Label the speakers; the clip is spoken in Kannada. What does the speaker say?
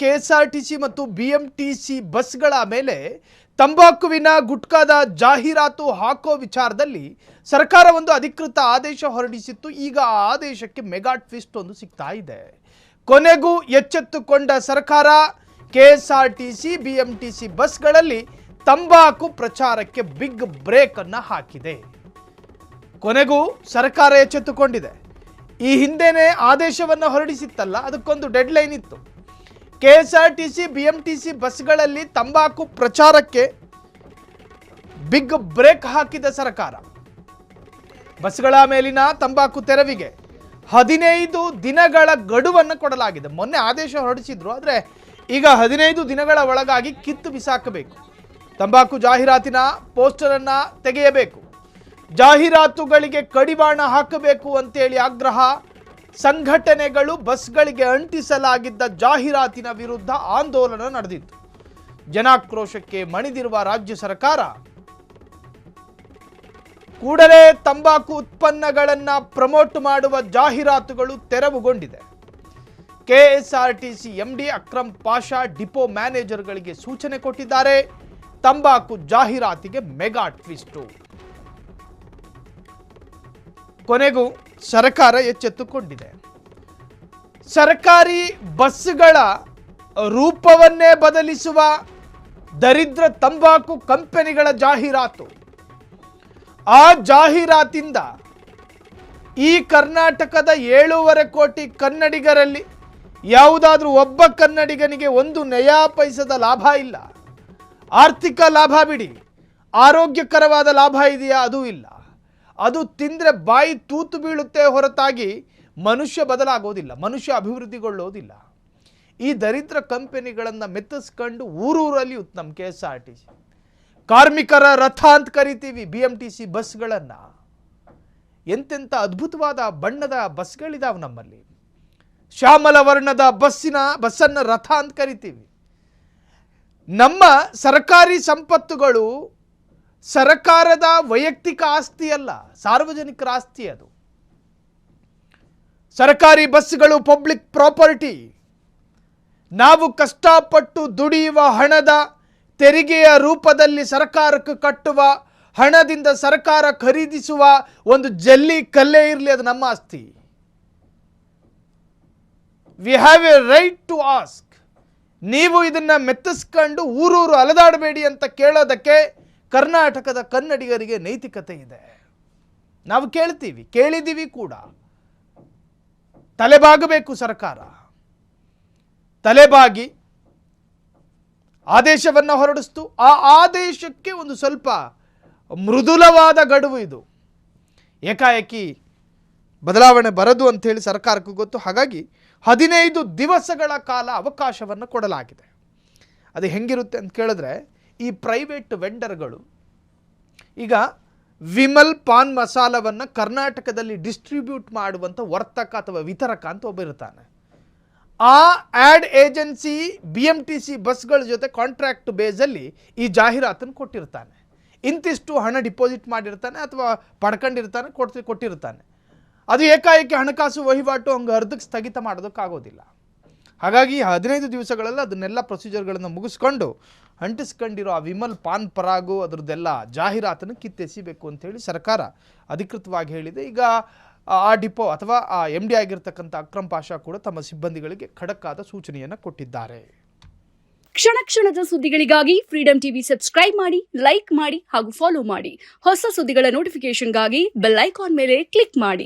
Speaker 1: ಕೆಎಸ್ಆರ್ಟಿಸಿ ಮತ್ತು ಬಿಎಂಟಿಸಿ ಬಸ್ಗಳ ಮೇಲೆ ತಂಬಾಕುವಿನ ಗುಟ್ಕಾದ ಜಾಹೀರಾತು ಹಾಕೋ ವಿಚಾರದಲ್ಲಿ ಸರ್ಕಾರ ಒಂದು ಅಧಿಕೃತ ಆದೇಶ ಹೊರಡಿಸಿತ್ತು. ಈಗ ಆ ಆದೇಶಕ್ಕೆ ಮೆಗಾ ಟ್ವಿಸ್ಟ್ ಒಂದು ಸಿಗ್ತಾ ಇದೆ. ಕೊನೆಗೂ ಎಚ್ಚೆತ್ತುಕೊಂಡ ಸರ್ಕಾರ ಕೆಎಸ್ಆರ್ಟಿಸಿ ಬಿಎಂಟಿಸಿ ಬಸ್ಗಳಲ್ಲಿ ತಂಬಾಕು ಪ್ರಚಾರಕ್ಕೆ ಬಿಗ್ ಬ್ರೇಕ್ ಅನ್ನು ಹಾಕಿದೆ. ಕೊನೆಗೂ ಸರ್ಕಾರ ಎಚ್ಚೆತ್ತುಕೊಂಡಿದೆ. ಈ ಹಿಂದೆನೇ ಆದೇಶವನ್ನು ಹೊರಡಿಸಿತ್ತಲ್ಲ, ಅದಕ್ಕೊಂದು ಡೆಡ್ಲೈನ್ ಇತ್ತು. ಕೆಎಸ್ಆರ್ಟಿಸಿ ಬಿಎಂಟಿಸಿ ಬಸ್ಗಳಲ್ಲಿ ತಂಬಾಕು ಪ್ರಚಾರಕ್ಕೆ ಬಿಗ್ ಬ್ರೇಕ್ ಹಾಕಿದ ಸರ್ಕಾರ. ಬಸ್ಗಳ ಮೇಲಿನ ತಂಬಾಕು ತೆರವಿಗೆ 15 ದಿನಗಳ ಗಡುವನ್ನು ಕೊಡಲಾಗಿದೆ. ಮೊನ್ನೆ ಆದೇಶ ಹೊರಡಿಸಿದ್ರು, ಆದರೆ ಈಗ 15 ದಿನಗಳ ಒಳಗಾಗಿ ಕಿತ್ತು ಬಿಸಾಕಬೇಕು. ತಂಬಾಕು ಜಾಹೀರಾತಿನ ಪೋಸ್ಟರನ್ನು ತೆಗೆಯಬೇಕು, ಜಾಹೀರಾತುಗಳಿಗೆ ಕಡಿವಾಣ ಹಾಕಬೇಕು ಅಂತೇಳಿ ಆಗ್ರಹ. ಸಂಘಟನೆಗಳು ಬಸ್ಗಳಿಗೆ ಅಂಟಿಸಲಾಗಿದ್ದ ಜಾಹೀರಾತಿನ ವಿರುದ್ಧ ಆಂದೋಲನ ನಡೆದಿತ್ತು. ಜನಾಕ್ರೋಶಕ್ಕೆ ಮಣಿದಿರುವ ರಾಜ್ಯ ಸರ್ಕಾರ ಕೂಡಲೇ ತಂಬಾಕು ಉತ್ಪನ್ನಗಳನ್ನು ಪ್ರಮೋಟ್ ಮಾಡುವ ಜಾಹೀರಾತುಗಳು ತೆರವುಗೊಂಡಿದೆ. KSRTC MD Akram Pasha depot ಮ್ಯಾನೇಜರ್ಗಳಿಗೆ ಸೂಚನೆ ಕೊಟ್ಟಿದ್ದಾರೆ. ತಂಬಾಕು ಜಾಹೀರಾತಿಗೆ ಮೆಗಾ ಟ್ವಿಸ್ಟು. ಕೊನೆಗೂ ಸರ್ಕಾರ ಎಚ್ಚೆತ್ತುಕೊಂಡಿದೆ. ಸರ್ಕಾರಿ ಬಸ್ಗಳ ರೂಪವನ್ನೇ ಬದಲಿಸುವ ದರಿದ್ರ ತಂಬಾಕು ಕಂಪನಿಗಳ ಜಾಹೀರಾತು. ಆ ಜಾಹೀರಾತಿಂದ ಈ ಕರ್ನಾಟಕದ 7.5 ಕೋಟಿ ಕನ್ನಡಿಗರಲ್ಲಿ ಯಾವುದಾದ್ರೂ ಒಬ್ಬ ಕನ್ನಡಿಗನಿಗೆ ಒಂದು ನಯಾ ಪೈಸದ ಲಾಭ ಇಲ್ಲ. ಆರ್ಥಿಕ ಲಾಭ ಬಿಡಿ, ಆರೋಗ್ಯಕರವಾದ ಲಾಭ ಇದೆಯಾ? ಅದೂ ಇಲ್ಲ. ಅದು ತಿಂದರೆ ಬಾಯಿ ತೂತು ಬೀಳುತ್ತೆ ಹೊರತಾಗಿ ಮನುಷ್ಯ ಬದಲಾಗೋದಿಲ್ಲ, ಮನುಷ್ಯ ಅಭಿವೃದ್ಧಿಗೊಳ್ಳೋದಿಲ್ಲ. ಈ ದರಿದ್ರ ಕಂಪನಿಗಳನ್ನು ಮೆತ್ತಿಸ್ಕೊಂಡು ಊರೂರಲ್ಲಿ ನಮ್ಮ ಕೆಎಸ್ಆರ್ಟಿಸಿ ಕಾರ್ಮಿಕರ ರಥ ಅಂತ ಕರಿತೀವಿ. ಬಿಎಂಟಿಸಿ ಬಸ್ಗಳನ್ನು ಎಂತೆಂಥ ಅದ್ಭುತವಾದ ಬಣ್ಣದ ಬಸ್ಗಳಿದಾವೆ ನಮ್ಮಲ್ಲಿ. ಶ್ಯಾಮಲ ವರ್ಣದ ಬಸ್ಸನ್ನು ರಥ ಅಂತ ಕರಿತೀವಿ. ನಮ್ಮ ಸರ್ಕಾರಿ ಸಂಪತ್ತುಗಳು ಸರ್ಕಾರದ ವೈಯಕ್ತಿಕ ಆಸ್ತಿ ಅಲ್ಲ, ಸಾರ್ವಜನಿಕರ ಆಸ್ತಿ. ಅದು ಸರ್ಕಾರಿ ಬಸ್ಗಳು ಪಬ್ಲಿಕ್ ಪ್ರಾಪರ್ಟಿ. ನಾವು ಕಷ್ಟಪಟ್ಟು ದುಡಿಯುವ ಹಣದ ತೆರಿಗೆಯ ರೂಪದಲ್ಲಿ ಸರ್ಕಾರಕ್ಕೆ ಕಟ್ಟುವ ಹಣದಿಂದ ಸರ್ಕಾರ ಖರೀದಿಸುವ ಒಂದು ಜಲ್ಲಿ ಕಲ್ಲೇ ಇರಲಿ, ಅದು ನಮ್ಮ ಆಸ್ತಿ. We have a right to ask. ನೀವು ಇದನ್ನ ಮೆತ್ತಿಸ್ಕೊಂಡು ಊರೂರು ಅಲದಾಡಬೇಡಿ ಅಂತ ಕೇಳೋದಕ್ಕೆ ಕರ್ನಾಟಕದ ಕನ್ನಡಿಗರಿಗೆ ನೈತಿಕತೆ ಇದೆ. ನಾವು ಕೇಳ್ತೀವಿ, ಕೇಳಿದ್ದೀವಿ ಕೂಡ. ತಲೆಬಾಗಬೇಕು ಸರ್ಕಾರ. ತಲೆಬಾಗಿ ಆದೇಶವನ್ನು ಹೊರಡಿಸ್ತು. ಆ ಆದೇಶಕ್ಕೆ ಒಂದು ಸ್ವಲ್ಪ ಮೃದುಲವಾದ ಗಡುವು ಇದು. ಏಕಾಏಕಿ ಬದಲಾವಣೆ ಬರದು ಅಂಥೇಳಿ ಸರ್ಕಾರಕ್ಕೂ ಗೊತ್ತು. ಹಾಗಾಗಿ 15 ದಿವಸಗಳ ಕಾಲ ಅವಕಾಶವನ್ನು ಕೊಡಲಾಗಿದೆ. ಅದು ಹೆಂಗಿರುತ್ತೆ ಅಂತ ಕೇಳಿದ್ರೆ, ಈ ಪ್ರೈವೇಟ್ ವೆಂಡರ್ಗಳು ಈಗ ವಿಮಲ್ ಪಾನ್ ಮಸಾಲವನ್ನು ಕರ್ನಾಟಕದಲ್ಲಿ ಡಿಸ್ಟ್ರಿಬ್ಯೂಟ್ ಮಾಡುವಂಥ ವರ್ತಕ ಅಥವಾ ವಿತರಕ ಅಂತ ಒಬ್ಬ ಇರ್ತಾನೆ. ಆ ಆ್ಯಡ್ ಏಜೆನ್ಸಿ ಬಿಎಂಟಿಸಿ ಬಸ್ಗಳ ಜೊತೆ ಕಾಂಟ್ರಾಕ್ಟ್ ಬೇಸಲ್ಲಿ ಈ ಜಾಹೀರಾತನ್ನು ಕೊಟ್ಟಿರ್ತಾನೆ. ಇಂತಿಷ್ಟು ಹಣ ಡಿಪಾಸಿಟ್ ಮಾಡಿರ್ತಾನೆ ಅಥವಾ ಪಡ್ಕೊಂಡಿರ್ತಾನೆ, ಕೊಟ್ಟಿರ್ತಾನೆ. ಅದು ಏಕಾಏಕಿ ಹಣಕಾಸು ವಹಿವಾಟು ಹಂಗೆ ಅರ್ಧಕ್ಕೆ ಸ್ಥಗಿತ ಮಾಡೋದಕ್ಕಾಗೋದಿಲ್ಲ. ಹಾಗಾಗಿ 15 ದಿವಸಗಳಲ್ಲಿ ಅದನ್ನೆಲ್ಲ ಪ್ರೊಸೀಜರ್ಗಳನ್ನು ಮುಗಿಸ್ಕೊಂಡು ಅಂಟಿಸ್ಕೊಂಡಿರೋ ಆ ವಿಮಲ್ ಪಾನ್ ಪರಾಗು ಅದರದ್ದೆಲ್ಲ ಜಾಹೀರಾತನ್ನು ಕಿತ್ತೆಸಿಬೇಕು ಅಂತೇಳಿ ಸರ್ಕಾರ ಅಧಿಕೃತವಾಗಿ ಹೇಳಿದೆ. ಈಗ ಆ ಡಿಪೋ ಅಥವಾ ಆ MD ಆಗಿರ್ತಕ್ಕಂಥ ಅಕ್ರಮ್ ಪಾಷಾ ಕೂಡ ತಮ್ಮ ಸಿಬ್ಬಂದಿಗಳಿಗೆ ಖಡಕ್ ಆದ ಸೂಚನೆಯನ್ನು ಕೊಟ್ಟಿದ್ದಾರೆ.
Speaker 2: ಕ್ಷಣ ಕ್ಷಣದ ಸುದ್ದಿಗಳಿಗಾಗಿ ಫ್ರೀಡಂ ಟಿವಿ ಸಬ್ಸ್ಕ್ರೈಬ್ ಮಾಡಿ, ಲೈಕ್ ಮಾಡಿ ಹಾಗೂ ಫಾಲೋ ಮಾಡಿ. ಹೊಸ ಸುದ್ದಿಗಳ ನೋಟಿಫಿಕೇಶನ್ಗಾಗಿ ಬೆಲ್ ಐಕಾನ್ ಮೇಲೆ ಕ್ಲಿಕ್ ಮಾಡಿ.